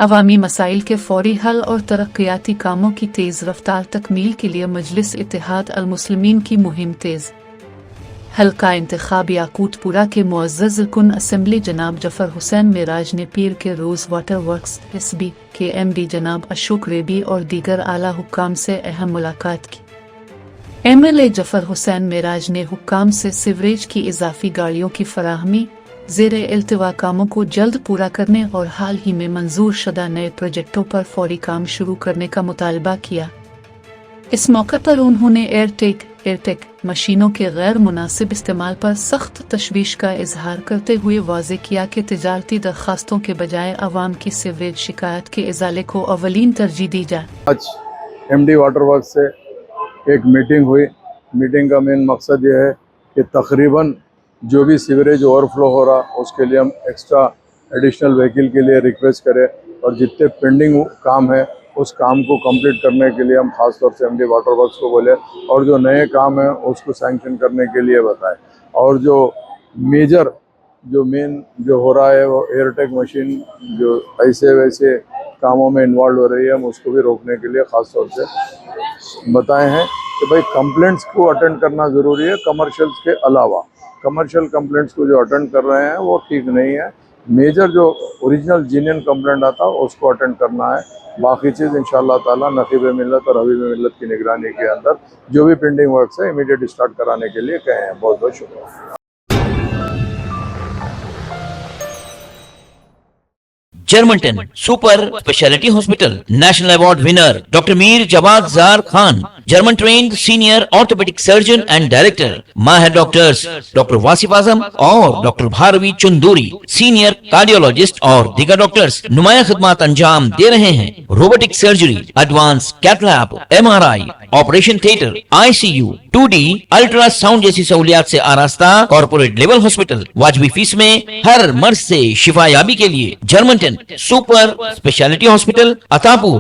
अवामी मसाइल के फौरी हल और तरक्याती कामों की तेज़ रफ्तार तकमील के लिए मजलिस इत्तेहाद अल मुस्लिमीन की मुहिम तेज़। हल्का इंतखाब याकूतपुरा के मुअज़्ज़ज़ रुकन असम्बली जनाब जफ़र हुसैन मेराज ने पीर के रोज़ वाटर वर्क्स एसबी के एमडी जनाब अशोक रेड्डी और दीगर आला हुक्काम से अहम मुलाकात की। एमएलए जफ़र हुसैन मेराज ने हुक्काम से सिवरेज की इजाफी गाड़ियों की फराहमी, ज़ेरे इल्तिवा कामों को जल्द पूरा करने और हाल ही में मंजूर शुदा नए प्रोजेक्टों पर फौरी काम शुरू करने का मुतालबा किया। इस मौके पर उन्होंने एयरटेक मशीनों के गैर मुनासिब इस्तेमाल पर सख्त तशवीश का इजहार करते हुए वाज़े किया कि तिजारती दरख्वास्तों के बजाय अवाम की सीवरेज शिकायत के इजाले को अवलीन तरजीह दी जाए। आज एमडी वाटर वर्क से एक मीटिंग हुई। मीटिंग का मेन मकसद ये है कि तकरीबन जो भी सीवरेज ओवरफ्लो हो रहा उसके लिए हम एक्स्ट्रा एडिशनल व्हीकल के लिए रिक्वेस्ट करें, और जितने पेंडिंग काम है उस काम को कंप्लीट करने के लिए हम खास तौर से एमडी वाटर वर्क्स को बोले, और जो नए काम है उसको सैंक्शन करने के लिए बताएं। और जो मेजर जो मेन जो हो रहा है वो एयरटेक मशीन जो ऐसे वैसे कामों में इन्वॉल्व हो रही है, हम उसको भी रोकने के लिए ख़ास तौर से बताए हैं कि भाई कंप्लेंट्स को अटेंड करना ज़रूरी है। कमर्शियल्स के अलावा कमर्शियल कंप्लेंट्स को जो अटेंड कर रहे हैं वो ठीक नहीं है। मेजर जो ओरिजिनल जीनियन कंप्लेंट आता है उसको अटेंड करना है। बाकी चीज़ इंशाअल्लाह ताला नक़ीब मिल्लत और हबीब मिल्लत की निगरानी के अंदर जो भी पेंडिंग वर्क्स है इमीडिएट स्टार्ट कराने के लिए कहे हैं। बहुत बहुत शुक्रिया। Germanten super speciality hospital national award winner doctor Mir Jawad Zar Khan, German trained senior orthopaedic surgeon and director, माहिर डॉक्टर्स डॉक्टर वासिफ आजम और doctor Bharavi Chanduri, senior cardiologist और दीगर डॉक्टर्स नुमाया खिदमत अंजाम दे रहे हैं। Robotic surgery, advance cath lab, MRI, operation theatre, ICU, 2D ultrasound जैसी सहूलियात से आरास्ता कॉर्पोरेट लेवल हॉस्पिटल। वाजबी फीस में हर मर्ज से शिफायाबी के लिए Germanton super speciality hospital, Attapur.